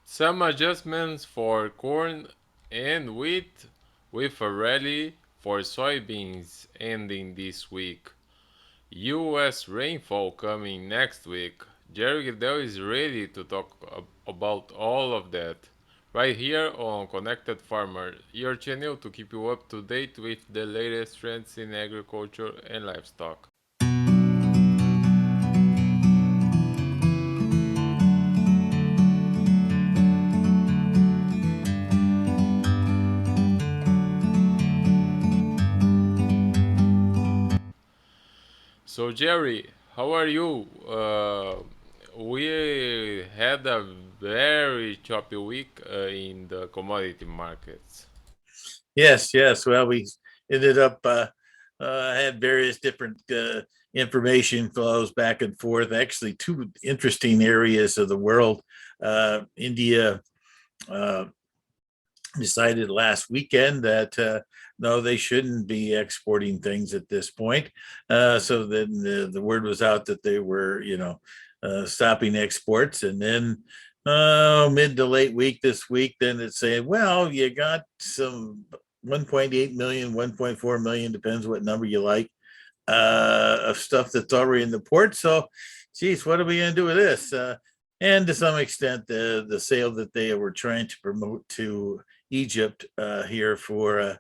Some adjustments for corn and wheat, with a rally for soybeans ending this week. US rainfall coming next week. Jerry Gidel is ready to talk about all of that. Right here on Connected Farmer, your channel to keep you up to date with the latest trends in agriculture and livestock. So Jerry, how are you? We had a very choppy week in the commodity markets. Yes, yes. Well, we ended up had various different information flows back and forth. Actually, two interesting areas of the world. India uh, decided last weekend that no, they shouldn't be exporting things at this point. So then the word was out that they were, stopping exports, and then mid to late week this week, then it said, well, you got some 1.8 million, 1.4 million, depends what number you like, of stuff that's already in the port. So, geez, what are we going to do with this? And to some extent, the sale that they were trying to promote to Egypt here for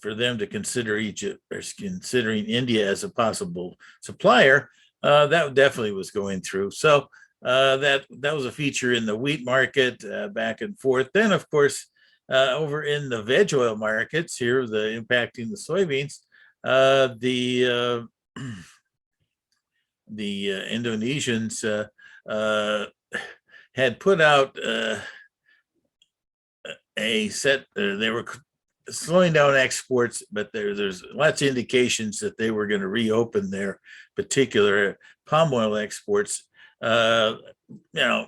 them to consider Egypt or considering India as a possible supplier, that definitely was going through. So that was a feature in the wheat market back and forth. Then, of course, over in the veg oil markets here, the impacting the soybeans, the the Indonesians uh, had put out a set. They were slowing down exports, but there's lots of indications that they were going to reopen their particular palm oil exports. Uh,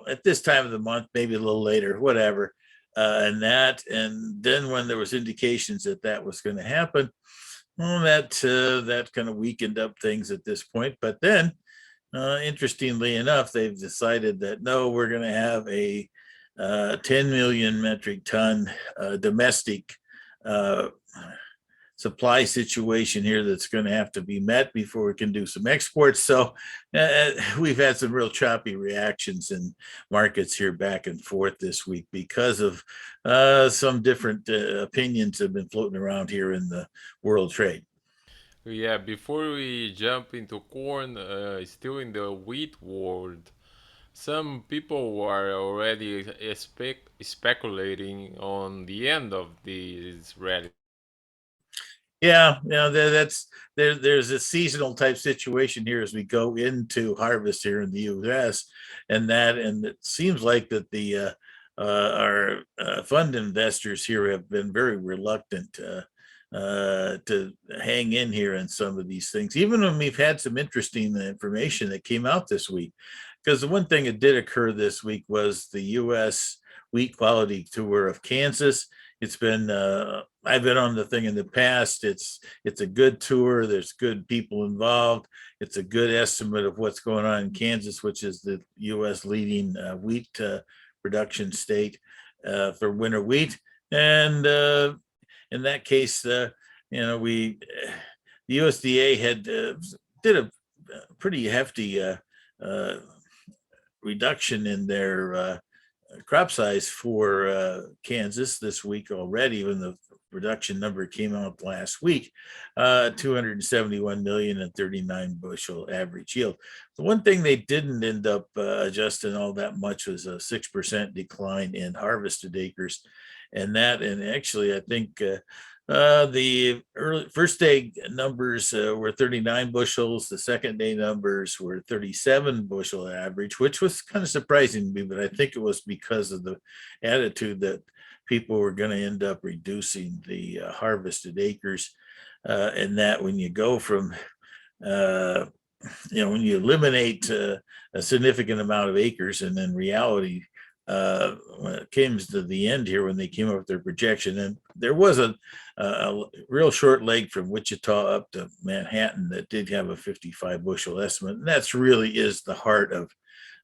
at this time of the month, maybe a little later, whatever. And then when there was indications that that was going to happen, well, that kind of weakened up things at this point. But then, interestingly enough, they've decided that no, we're going to have a 10 million metric ton domestic uh, supply situation here that's going to have to be met before we can do some exports. So we've had some real choppy reactions in markets here back and forth this week because of some different opinions have been floating around here in the world trade. Yeah, before we jump into corn, still in the wheat world, some people were already speculating on the end of this rally. Yeah, that's there's a seasonal type situation here as we go into harvest here in the U.S. And it seems like that the our fund investors here have been very reluctant to hang in here in some of these things, even when we've had some interesting information that came out this week. Because the one thing that did occur this week was the U.S. wheat quality tour of Kansas. It's been I've been on the thing in the past. It's a good tour. There's good people involved. It's a good estimate of what's going on in Kansas, which is the U.S. leading wheat production state for winter wheat. And in that case, we the USDA had did a pretty hefty uh, reduction in their crop size for Kansas this week already, when the production number came out last week, 271 million and 39 bushel average yield. The one thing they didn't end up adjusting all that much was a 6% decline in harvested acres. And actually, I think the first day numbers were 39 bushels. The second day numbers were 37 bushel average, which was kind of surprising to me, but I think it was because of the attitude that people were going to end up reducing the harvested acres. And that when you go from uh, when you eliminate a significant amount of acres, and then reality, when it came to the end here, when they came up with their projection, and there was a real short leg from Wichita up to Manhattan that did have a 55 bushel estimate, and that's really is the heart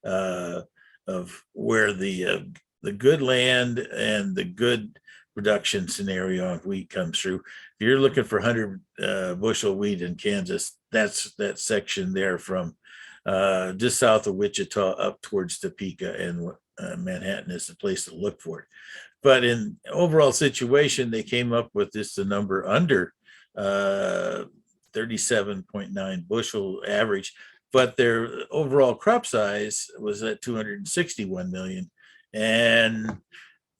uh, of where the the good land and the good production scenario of wheat comes through. If you're looking for 100 bushel wheat in Kansas, that's that section there from just south of Wichita up towards Topeka and Manhattan is the place to look for it. But in overall situation, they came up with just a number under 37.9 bushel average, but their overall crop size was at 261 million. And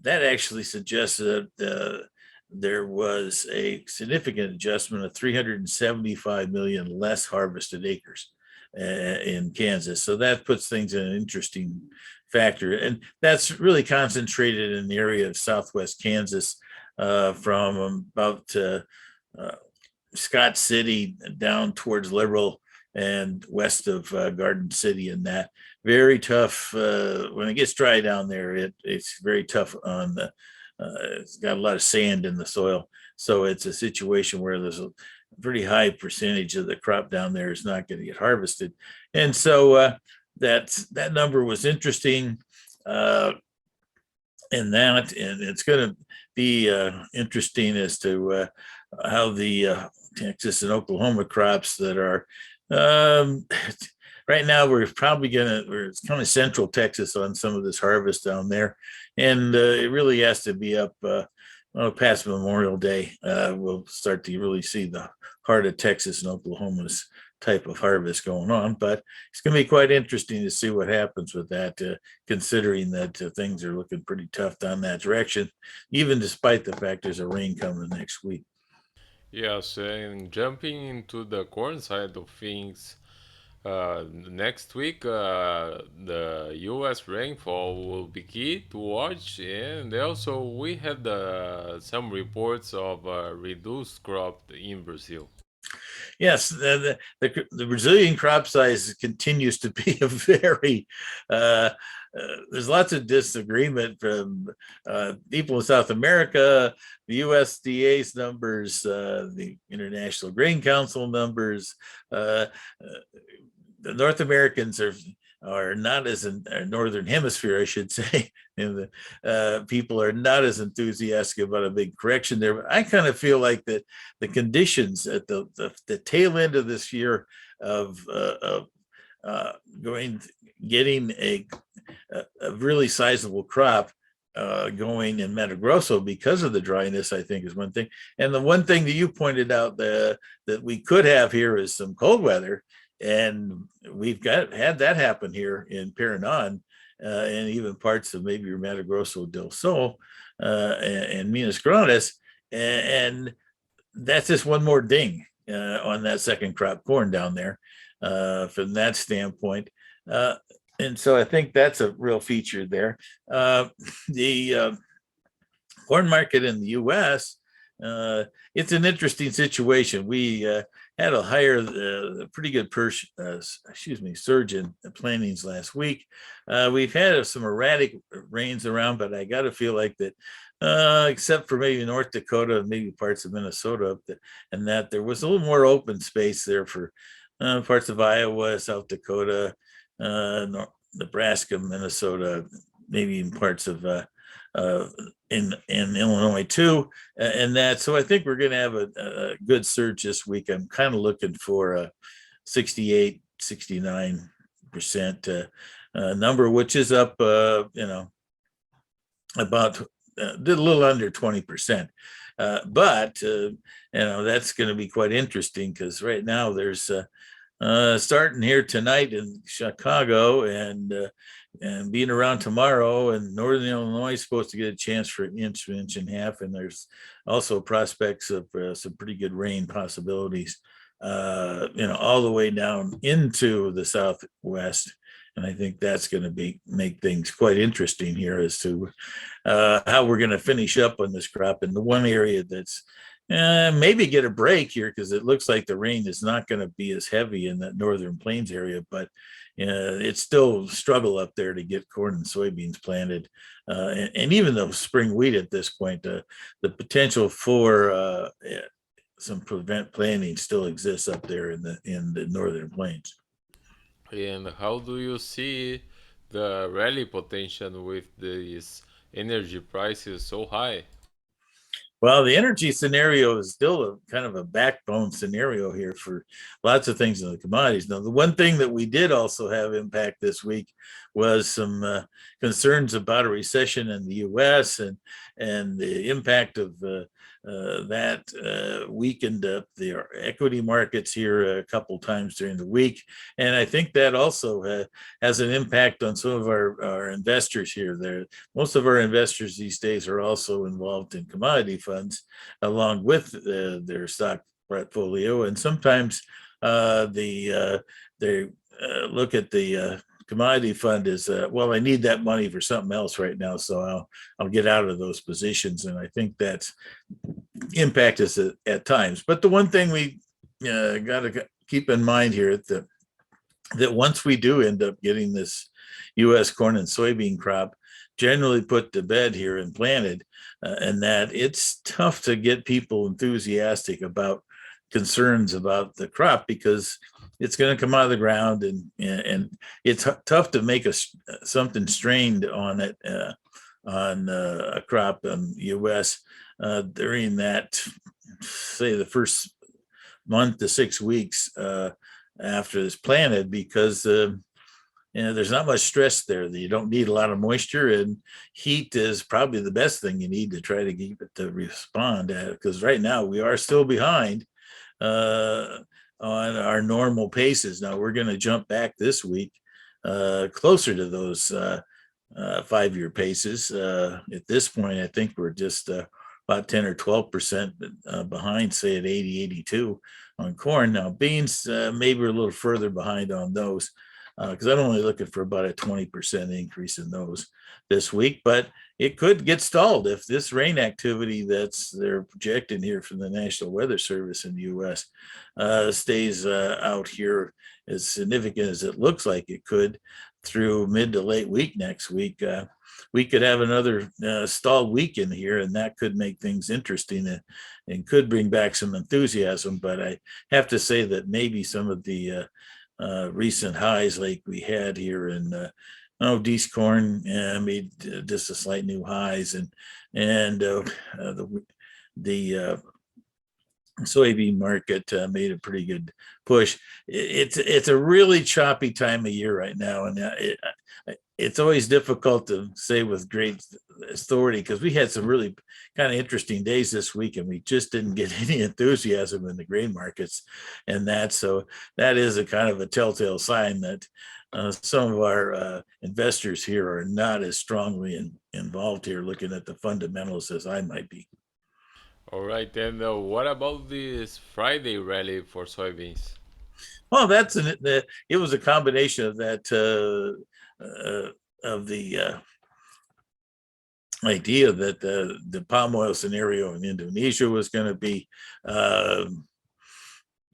that actually suggests that there was a significant adjustment of 375 million less harvested acres in Kansas. So that puts things in an interesting factor. And that's really concentrated in the area of southwest Kansas from about Scott City down towards Liberal and west of Garden City, and that very tough. When it gets dry down there, it's very tough on the. It's got a lot of sand in the soil, so it's a situation where there's a pretty high percentage of the crop down there is not going to get harvested, and so that number was interesting. In that, and it's going to be interesting as to how the Texas and Oklahoma crops that are right now we're probably we're kind of central Texas on some of this harvest down there, and it really has to be up past Memorial Day. We'll start to really see the heart of Texas and Oklahoma's type of harvest going on, but it's going to be quite interesting to see what happens with that, considering that things are looking pretty tough down that direction, even despite the fact there's a rain coming next week. Yes, and jumping into the corn side of things, next week the U.S. rainfall will be key to watch, and also we had some reports of reduced crop in Brazil. Yes, the Brazilian crop size continues to be a very there's lots of disagreement from people in South America, the USDA's numbers, the International Grain Council numbers. The North Americans are not as in northern hemisphere, I should say, and the people are not as enthusiastic about a big correction there. But I kind of feel like that the conditions at the tail end of this year of going getting a really sizable crop going in Mato Grosso because of the dryness, I think is one thing. And the one thing that you pointed out that we could have here is some cold weather, and we've had that happen here in Paraná, and even parts of maybe Mato Grosso del Sol and Minas Gerais, and that's just one more ding on that second crop corn down there from that standpoint. And so I think that's a real feature there. The corn market in the U.S., it's an interesting situation. We had a higher, pretty good surge in plantings last week. We've had some erratic rains around, but I got to feel like that, except for maybe North Dakota and maybe parts of Minnesota, and that there was a little more open space there for parts of Iowa, South Dakota, Nebraska, Minnesota, maybe in parts of in Illinois too, and that. So I think we're going to have a good surge this week. I'm kind of looking for a 68, 69% number, which is up, about a little under 20%. But that's going to be quite interesting because right now there's starting here tonight in Chicago and being around tomorrow, and Northern Illinois is supposed to get a chance for an inch and a half, and there's also prospects of some pretty good rain possibilities, all the way down into the Southwest. And I think that's going to make things quite interesting here as to how we're going to finish up on this crop. And the one area that's maybe get a break here because it looks like the rain is not going to be as heavy in that northern plains area, but it's still a struggle up there to get corn and soybeans planted, and even though spring wheat at this point, the potential for some prevent planting still exists up there in the northern plains. And how do you see the rally potential with this energy prices so high? Well, the energy scenario is still a kind of a backbone scenario here for lots of things in the commodities. Now, the one thing that we did also have impact this week was some concerns about a recession in the U.S. and the impact of that weakened up the equity markets here a couple times during the week, and I think that also has an impact on some of our investors here. There, most of our investors these days are also involved in commodity funds along with their stock portfolio, and sometimes they look at the commodity fund as well. I need that money for something else right now, so I'll get out of those positions, and I think that's impact us at times. But the one thing we got to keep in mind here that once we do end up getting this U.S. corn and soybean crop generally put to bed here and planted, and that it's tough to get people enthusiastic about concerns about the crop because it's going to come out of the ground, and it's tough to make something strained on it on a crop in the U.S. During that, say, the first month to 6 weeks after it's planted, because there's not much stress there. You don't need a lot of moisture, and heat is probably the best thing you need to try to keep it to respond. Because right now we are still behind uh, on our normal paces. Now we're going to jump back this week closer to those 5-year paces. At this point, I think we're just about 10 or 12% behind, say at 80, 82 on corn. Now beans, maybe we're a little further behind on those because I'm only looking for about a 20% increase in those this week, but it could get stalled if this rain activity that's they're projecting here from the National Weather Service in the U.S. Stays out here as significant as it looks like it could through mid to late week next week. We could have another stalled weekend here, and that could make things interesting and could bring back some enthusiasm. But I have to say that maybe some of the recent highs like we had here in Dees corn made just a slight new highs, and the soybean market made a pretty good push. It's a really choppy time of year right now, and it's always difficult to say with great authority because we had some really kind of interesting days this week, and we just didn't get any enthusiasm in the grain markets, and that is a kind of a telltale sign that some of our investors here are not as strongly involved here looking at the fundamentals as I might be. All right, and what about this Friday rally for soybeans? Well, it was a combination of that of the idea that the palm oil scenario in Indonesia was uh,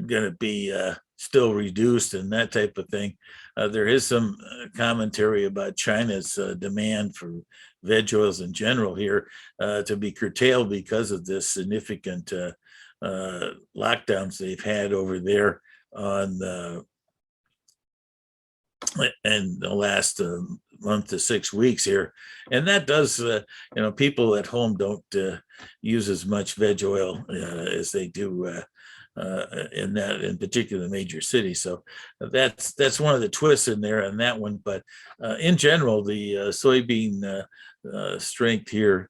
going to be still reduced and that type of thing. There is some commentary about China's demand for veg oils in general here to be curtailed because of this significant lockdowns they've had over there on in the last month to 6 weeks here, and that does people at home don't use as much veg oil as they do in that in particular major cities. So that's one of the twists in there on that one. But in general, the soybean strength here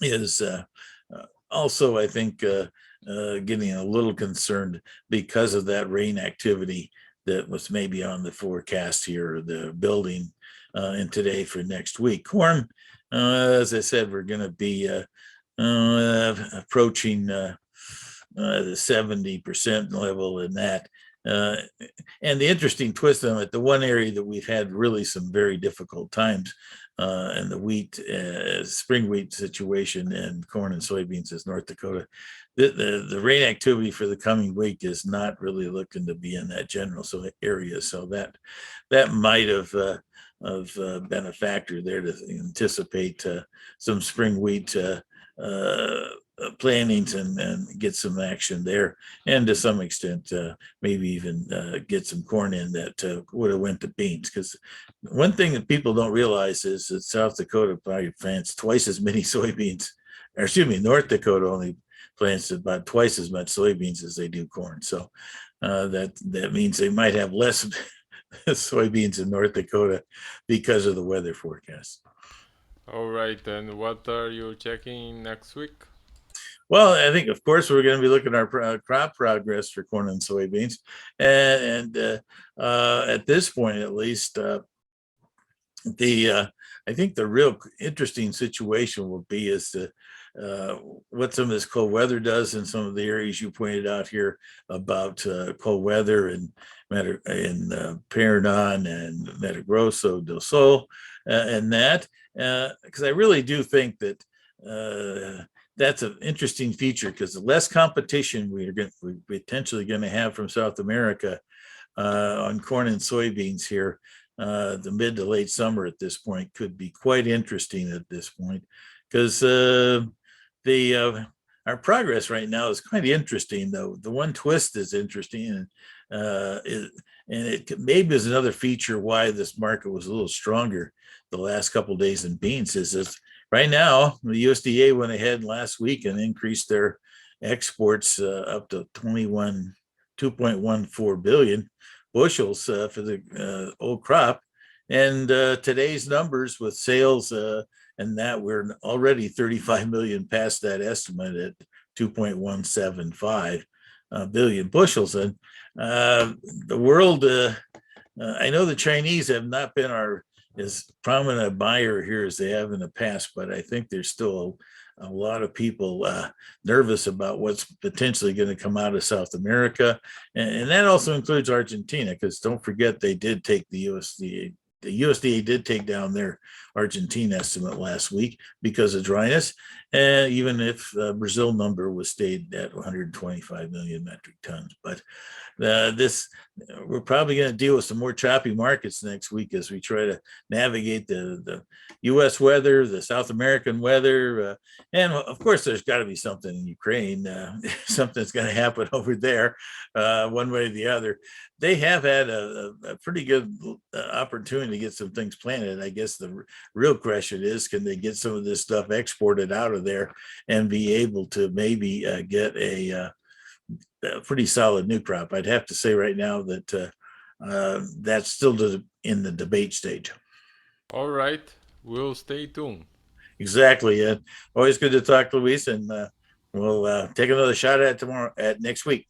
is also, I think, getting a little concerned because of that rain activity that was maybe on the forecast here, the building in today for next week. Corn, as I said, we're going to be approaching the 70% level in that. Uh, and the interesting twist on it, the one area that we've had really some very difficult times in the wheat, spring wheat situation and corn and soybeans is North Dakota. The rain activity for the coming week is not really looking to be in that general area. So that might have been a factor there to anticipate some spring wheat plantings and get some action there, and to some extent, maybe even get some corn in that would have went to beans. Because one thing that people don't realize is that South Dakota probably plants twice as many soybeans, or excuse me, North Dakota only plants about twice as much soybeans as they do corn. So that means they might have less soybeans in North Dakota because of the weather forecast. All right, and what are you checking next week? Well, I think, of course, we're going to be looking at our crop progress for corn and soybeans, and at this point, at least, the I think the real interesting situation will be is to what some of this cold weather does in some of the areas you pointed out here about cold weather in Paraná and Mato Grosso do Sul, and that because I really do think that that's an interesting feature because the less competition we're potentially going to have from South America on corn and soybeans here, the mid to late summer at this point could be quite interesting at this point because the our progress right now is quite interesting. Though the one twist is interesting, and it maybe is another feature why this market was a little stronger the last couple of days in beans. Is that right now the USDA went ahead last week and increased their exports up to 2.14 billion bushels for the old crop. And today's numbers with sales and that we're already 35 million past that estimate at 2.175 billion bushels. And the world, I know the Chinese have not been our as prominent a buyer here as they have in the past, but I think there's still a lot of people nervous about what's potentially going to come out of South America. And that also includes Argentina, because don't forget they did take the USDA did take down their Argentina estimate last week because of dryness, and even if Brazil number was stayed at 125 million metric tons. But this we're probably going to deal with some more choppy markets next week as we try to navigate the U.S. weather, the South American weather, and of course, there's got to be something in Ukraine. Something's going to happen over there, one way or the other. They have had a pretty good opportunity to get some things planted. I guess the real question is, can they get some of this stuff exported out of there and be able to maybe get a pretty solid new crop? I'd have to say right now that that's still in the debate stage. All right, we'll stay tuned. Exactly. Always good to talk, Luis, and we'll take another shot at it tomorrow, at next week.